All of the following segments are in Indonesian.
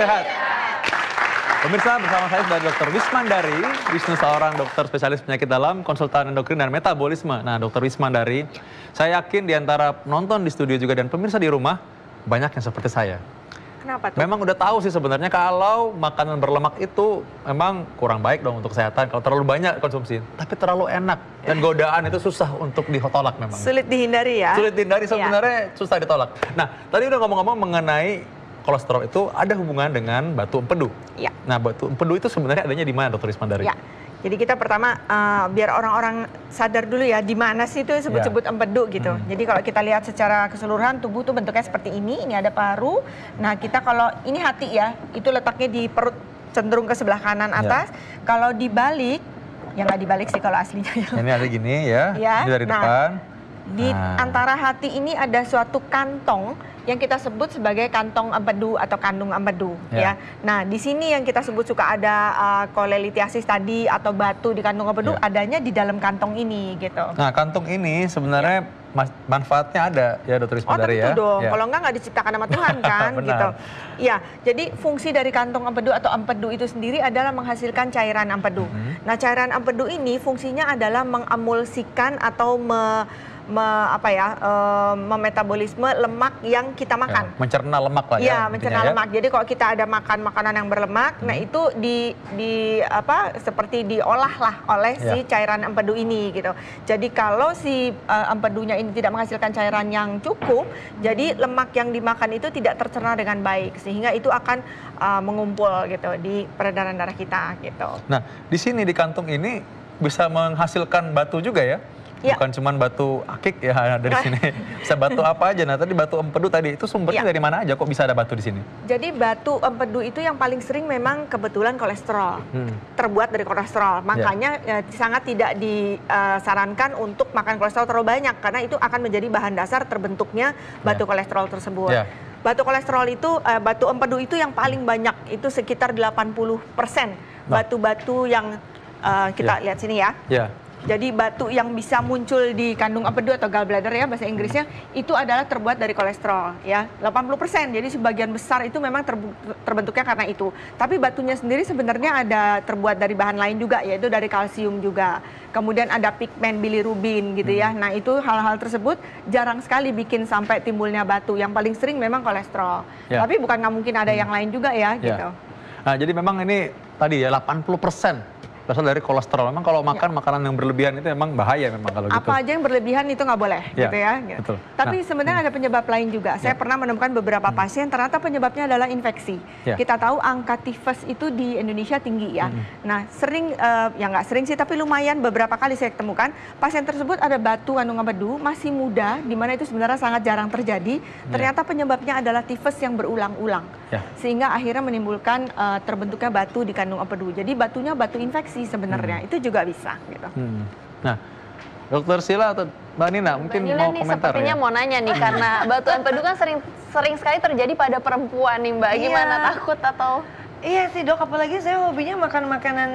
sehat? Pemirsa, bersama saya sudah Dr. Wismandari, Wisnu seorang dokter spesialis penyakit dalam, konsultan endokrin dan metabolisme. Nah, Dr. Wismandari, saya yakin di antara penonton di studio juga dan pemirsa di rumah, banyak yang seperti saya. Kenapa tuh? Memang udah tahu sih sebenarnya kalau makanan berlemak itu memang kurang baik dong untuk kesehatan kalau terlalu banyak konsumsi. Tapi terlalu enak dan godaan itu susah untuk ditolak memang. Sulit dihindari ya? Sulit dihindari sebenarnya, susah ditolak. Nah, tadi udah ngomong-ngomong mengenai kolesterol itu ada hubungan dengan batu empedu. Ya. Nah, batu empedu itu sebenarnya adanya di mana, Dr. Wismandari? Ya. Jadi kita pertama biar orang-orang sadar dulu ya di mana sih itu sebut-sebut empedu gitu. Jadi kalau kita lihat secara keseluruhan tubuh tuh bentuknya seperti ini ada paru. Nah, kita kalau ini hati ya, itu letaknya di perut cenderung ke sebelah kanan atas. Kalau dibalik, ya nggak dibalik sih kalau aslinya ya. Ini ada gini ya, ini dari depan. Di antara hati ini ada suatu kantong yang kita sebut sebagai kantong empedu atau kandung empedu ya. Nah, di sini yang kita sebut suka ada kolelitiasis tadi atau batu di kandung empedu adanya di dalam kantong ini gitu. Nah, kantong ini sebenarnya manfaatnya ada ya, Dr. Wismandari ya. Oh, tentu dong. Kalau enggak diciptakan sama Tuhan kan gitu. Iya, jadi fungsi dari kantong empedu atau empedu itu sendiri adalah menghasilkan cairan empedu. Nah, cairan empedu ini fungsinya adalah mengemulsikan atau memetabolisme lemak yang kita makan. Mencerna lemak lah ya. Iya, mencerna lemak. Jadi kalau kita ada makan makanan yang berlemak, nah itu seperti diolah lah oleh si cairan empedu ini gitu. Jadi kalau si empedunya ini tidak menghasilkan cairan yang cukup, jadi lemak yang dimakan itu tidak tercerna dengan baik sehingga itu akan mengumpul gitu di peredaran darah kita gitu. Nah, di sini di kantung ini bisa menghasilkan batu juga ya? Bukan cuma batu akik ya dari sini, bisa batu apa aja. Nah, tadi batu empedu tadi itu sumbernya dari mana aja kok bisa ada batu di sini? Jadi batu empedu itu yang paling sering memang kebetulan kolesterol, terbuat dari kolesterol. Makanya sangat tidak disarankan untuk makan kolesterol terlalu banyak karena itu akan menjadi bahan dasar terbentuknya batu kolesterol tersebut. Batu kolesterol itu, batu empedu itu yang paling banyak, itu sekitar 80% batu-batu yang kita lihat sini ya. Jadi batu yang bisa muncul di kandung empedu atau gallbladder ya bahasa Inggrisnya itu adalah terbuat dari kolesterol ya 80%. Jadi sebagian besar itu memang terbentuknya karena itu. Tapi batunya sendiri sebenarnya ada terbuat dari bahan lain juga yaitu dari kalsium juga. Kemudian ada pigmen bilirubin gitu ya. Nah, itu hal-hal tersebut jarang sekali bikin sampai timbulnya batu. Yang paling sering memang kolesterol. Tapi bukan nggak mungkin ada yang lain juga ya gitu. Nah, jadi memang ini tadi ya 80% berasal dari kolesterol. Memang kalau makan makanan yang berlebihan itu memang bahaya memang kalau gitu. Apa aja yang berlebihan itu nggak boleh gitu ya. Betul. Tapi sebenarnya ada penyebab lain juga. Saya pernah menemukan beberapa pasien ternyata penyebabnya adalah infeksi. Kita tahu angka tifus itu di Indonesia tinggi ya. Nah, sering ya nggak sering sih tapi lumayan beberapa kali saya temukan pasien tersebut ada batu kandung empedu masih muda di mana itu sebenarnya sangat jarang terjadi. Ternyata penyebabnya adalah tifus yang berulang-ulang. Sehingga akhirnya menimbulkan terbentuknya batu di kandung empedu. Jadi batunya batu infeksi sebenarnya itu juga bisa gitu. Nah, Dokter Sila atau Mbak Nina mungkin Mbak Nina mau nih, komentar sepertinya mau nanya nih karena batu empedu kan sering sekali terjadi pada perempuan nih Mbak. Gimana, takut atau? Iya sih Dok, apalagi saya hobinya makan makanan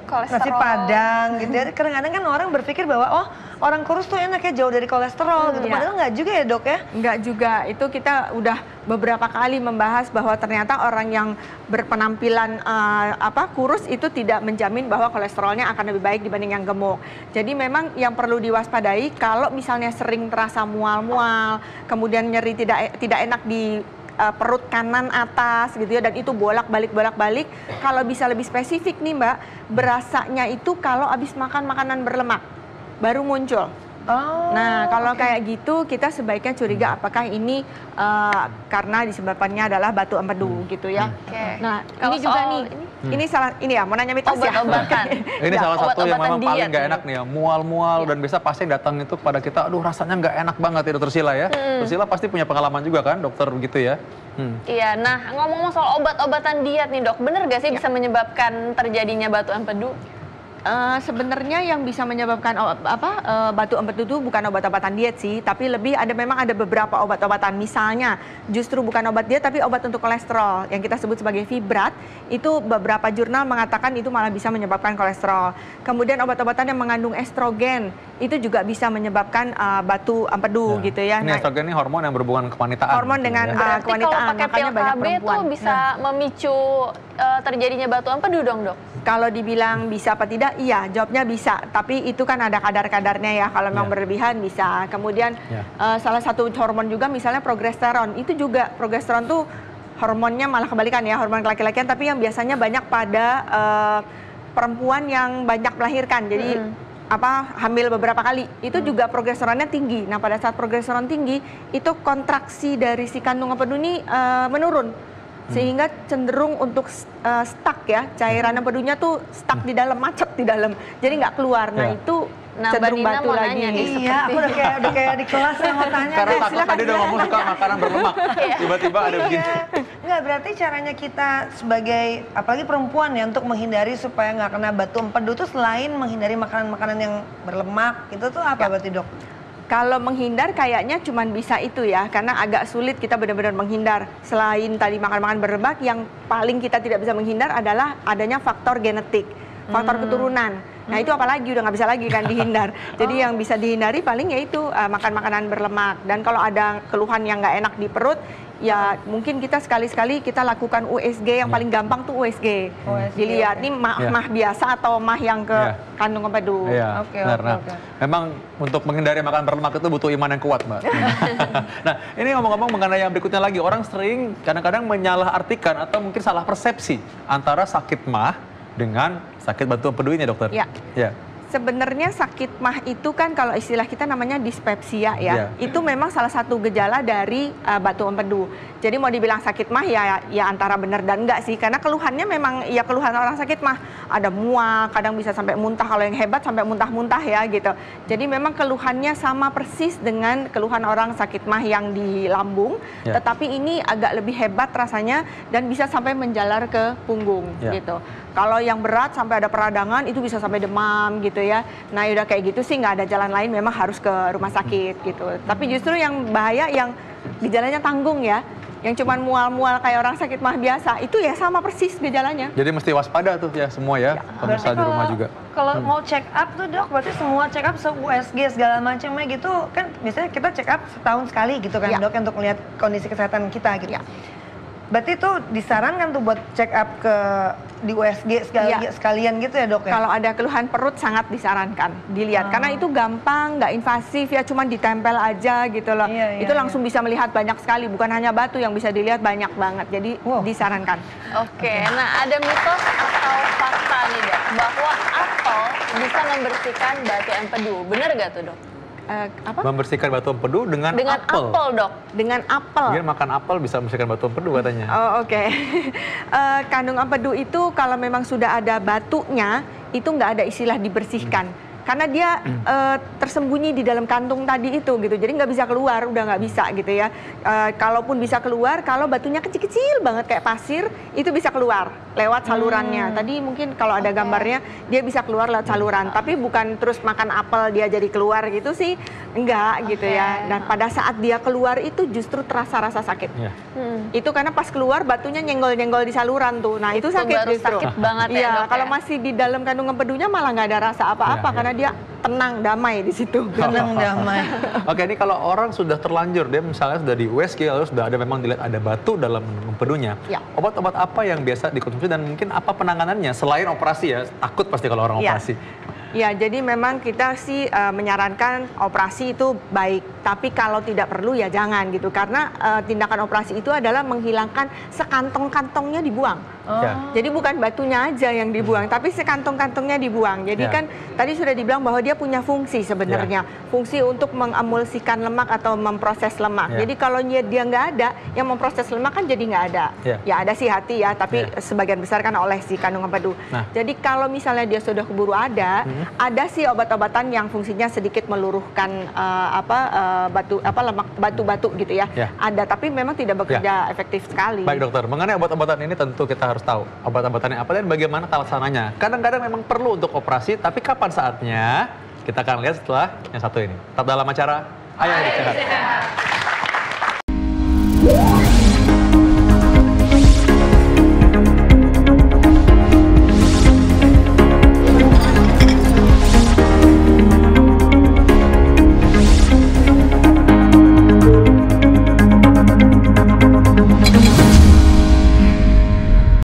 kolesterol, nasi padang gitu ya. Kadang-kadang kan orang berpikir bahwa oh orang kurus tuh enak ya jauh dari kolesterol gitu. Padahal nggak juga ya Dok ya? Nggak juga, itu kita udah beberapa kali membahas bahwa ternyata orang yang berpenampilan kurus itu tidak menjamin bahwa kolesterolnya akan lebih baik dibanding yang gemuk. Jadi memang yang perlu diwaspadai kalau misalnya sering terasa mual-mual, kemudian nyeri tidak enak di perut kanan atas gitu ya dan itu bolak-balik kalau bisa lebih spesifik nih Mbak, berasanya itu kalau habis makan makanan berlemak baru muncul. Nah, kalau kayak gitu kita sebaiknya curiga apakah ini karena disebabkannya adalah batu empedu gitu ya. Nah, ini juga nih. Ini ya mau nanya mitos ya. Obat-obatan. Ini salah satu yang memang paling nggak enak nih ya, mual-mual dan biasa pasien datang itu kepada kita, aduh rasanya nggak enak banget ya Dokter Sila ya. Dokter Sila pasti punya pengalaman juga kan dokter begitu ya. Iya, nah ngomong-ngomong soal obat-obatan diet nih Dok, bener gak sih bisa menyebabkan terjadinya batu empedu? Sebenarnya yang bisa menyebabkan batu empedu itu bukan obat-obatan diet sih, tapi memang ada beberapa obat-obatan. Misalnya justru bukan obat diet tapi obat untuk kolesterol yang kita sebut sebagai fibrat. Itu beberapa jurnal mengatakan itu malah bisa menyebabkan kolesterol. Kemudian obat-obatan yang mengandung estrogen itu juga bisa menyebabkan batu empedu gitu ya. Ini estrogen ini hormon yang berhubungan kewanitaan. Hormon dengan Berarti kewanitaan, kalau pakai pil makanya banyak KB itu perempuan. bisa memicu terjadinya batu empedu dong, Dok? Kalau dibilang bisa apa tidak, iya, jawabnya bisa. Tapi itu kan ada kadar-kadarnya ya. Kalau memang berlebihan bisa. Kemudian salah satu hormon juga misalnya progesteron. Itu juga progesteron tuh hormonnya malah kebalikan ya, hormon laki-lakian. Tapi yang biasanya banyak pada perempuan yang banyak melahirkan. Jadi hamil beberapa kali. Itu juga progesteronnya tinggi. Nah pada saat progesteron tinggi, itu kontraksi dari si kandung empedu ini menurun. Sehingga cenderung untuk stuck ya, cairan empedunya tuh stuck di dalam, macet di dalam, jadi nggak keluar. Nah itu cenderung Mbak Nina batu mau lagi. nanya nih, Iya, aku udah kayak di kelas yang mau tanya. Karena takut tadi udah ngomong suka makanan berlemak, tiba-tiba ada begini. Enggak, berarti caranya kita sebagai, apalagi perempuan ya, untuk menghindari supaya nggak kena batu empedu tuh selain menghindari makanan-makanan yang berlemak, itu tuh apa berarti, Dok? Kalau menghindar kayaknya cuma bisa itu ya, karena agak sulit kita benar-benar menghindar. Selain tadi makan-makan berlemak, yang paling kita tidak bisa menghindar adalah adanya faktor genetik, faktor keturunan. Nah itu apalagi udah nggak bisa lagi kan dihindar. Jadi yang bisa dihindari paling yaitu makan makanan berlemak. Dan kalau ada keluhan yang nggak enak di perut, ya mungkin kita sekali-sekali kita lakukan USG, yang paling gampang tuh USG. Dilihat nih mah biasa atau mah yang ke kandung empedu. Iya, benar. Memang untuk menghindari makan berlemak itu butuh iman yang kuat, Mbak. Nah, ini ngomong-ngomong mengenai yang berikutnya lagi, orang sering kadang-kadang menyalahartikan atau mungkin salah persepsi antara sakit mah dengan sakit batu empedu ini, Dokter. Ya. Sebenarnya sakit mah itu kan kalau istilah kita namanya dispepsia ya. Itu memang salah satu gejala dari batu empedu. Jadi mau dibilang sakit mah ya antara benar dan enggak sih. Karena keluhannya memang ya keluhan orang sakit mah. Ada mual, kadang bisa sampai muntah. Kalau yang hebat sampai muntah-muntah ya gitu. Jadi memang keluhannya sama persis dengan keluhan orang sakit mah yang di lambung. Tetapi ini agak lebih hebat rasanya dan bisa sampai menjalar ke punggung gitu. Kalau yang berat sampai ada peradangan itu bisa sampai demam gitu ya. Nah udah kayak gitu sih nggak ada jalan lain, memang harus ke rumah sakit gitu. Tapi justru yang bahaya yang gejalanya tanggung ya, yang cuman mual-mual kayak orang sakit mah biasa, itu ya sama persis gejalanya. Jadi mesti waspada tuh ya semua ya, pemirsa di rumah juga. Kalau mau check up tuh, Dok, berarti semua check up USG segala macamnya gitu kan, biasanya kita check up setahun sekali gitu kan, Dok, untuk melihat kondisi kesehatan kita gitu. Berarti itu disarankan tuh buat check up di USG sekalian gitu ya, Dok ya? Kalau ada keluhan perut sangat disarankan dilihat, karena itu gampang, nggak invasif ya, cuman ditempel aja gitu loh. Itu langsung bisa melihat banyak sekali, bukan hanya batu yang bisa dilihat, banyak banget. Jadi disarankan. Oke, nah ada mitos atau fakta nih, Dok, bahwa apel bisa membersihkan batu empedu. Bener gak tuh, Dok? Membersihkan batu empedu dengan apel. Dok. Dengan apel. Jadi makan apel bisa membersihkan batu empedu katanya. Oke. Kandung empedu itu kalau memang sudah ada batunya, itu nggak ada istilah dibersihkan. Karena dia tersembunyi di dalam kantung tadi itu gitu, jadi nggak bisa keluar, udah nggak bisa gitu ya. Kalaupun bisa keluar, kalau batunya kecil-kecil banget kayak pasir, itu bisa keluar lewat salurannya. Tadi mungkin kalau ada gambarnya, dia bisa keluar lewat saluran, tapi bukan terus makan apel dia jadi keluar gitu sih, enggak gitu ya. Dan pada saat dia keluar itu justru terasa rasa sakit. Itu karena pas keluar batunya nyenggol-nyenggol di saluran tuh, nah itu sakit baru justru. Sakit banget ya, Dok, kalau masih di dalam kandung empedunya malah nggak ada rasa apa-apa, karena dia tenang, damai di situ. Tenang, damai. Oke, ini kalau orang sudah terlanjur, dia misalnya sudah di USG, lalu sudah ada memang dilihat ada batu dalam empedunya. Obat-obat apa yang biasa dikonsumsi dan mungkin apa penanganannya selain operasi ya? Takut pasti kalau orang operasi. Ya, jadi memang kita sih menyarankan operasi itu baik, tapi kalau tidak perlu ya jangan gitu, karena tindakan operasi itu adalah menghilangkan sekantong-kantongnya dibuang. Jadi bukan batunya aja yang dibuang, tapi sekantong-kantongnya dibuang. Jadi kan tadi sudah dibilang bahwa dia punya fungsi sebenarnya, fungsi untuk mengemulsikan lemak atau memproses lemak. Jadi kalau dia nggak ada, yang memproses lemak kan jadi nggak ada. Ya ada sih hati ya, tapi sebagian besar kan oleh si kandung empedu. Jadi kalau misalnya dia sudah keburu ada sih obat-obatan yang fungsinya sedikit meluruhkan lemak batu-batu gitu ya. Ada, tapi memang tidak bekerja efektif sekali. Baik, Dokter, mengenai obat-obatan ini tentu kita harus tahu obat-obatannya apa dan bagaimana laksananya. Kadang-kadang memang perlu untuk operasi, tapi kapan saatnya? Kita akan lihat setelah yang satu ini. Tetap dalam acara Ayo Hidup Sehat.